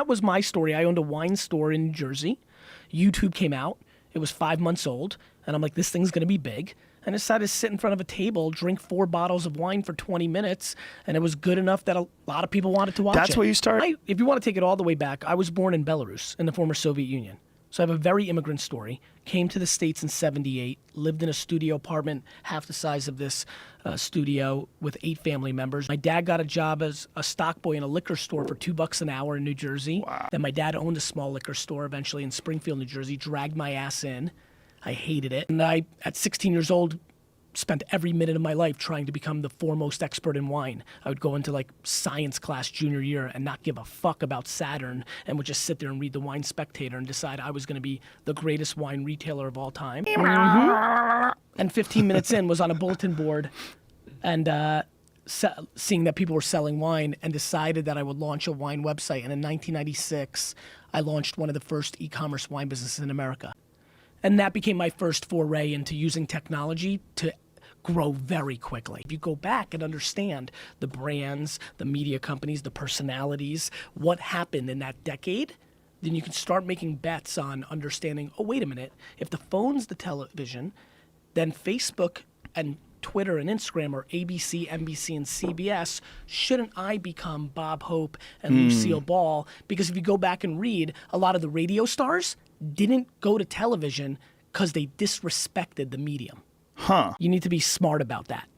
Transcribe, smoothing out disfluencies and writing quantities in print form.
that was my story. I owned a wine store in New Jersey. YouTube came out. It was 5 months old. And I'm like, this thing's going to be big. And I decided to sit in front of a table, drink 4 bottles of wine for 20 minutes. And it was good enough that a lot of people wanted to watch it. That's where you started? If you want to take it all the way back, I was born in Belarus, in the former Soviet Union. So I have a very immigrant story. Came to the States in '78, lived in a studio apartment, half the size of this studio, with 8 family members. My dad got a job as a stock boy in a liquor store for $2 an hour in New Jersey. Wow. Then my dad owned a small liquor store eventually in Springfield, New Jersey, dragged my ass in. I hated it. And I, at 16 years old, spent every minute of my life trying to become the foremost expert in wine. I would go into like science class junior year and not give a fuck about Saturn and would just sit there and read the Wine Spectator and decide I was going to be the greatest wine retailer of all time. And 15 minutes in was on a bulletin board and seeing that people were selling wine and decided that I would launch a wine website. And in 1996, I launched one of the first e-commerce wine businesses in America. And that became my first foray into using technology to grow very quickly. If you go back and understand the brands, the media companies, the personalities, what happened in that decade, then you can start making bets on understanding, oh, wait a minute, if the phone's the television, then Facebook and Twitter and Instagram are ABC, NBC, and CBS. Shouldn't I become Bob Hope and Lucille Ball? Because if you go back and read, a lot of the radio stars didn't go to television because they disrespected the medium. Huh. You need to be smart about that.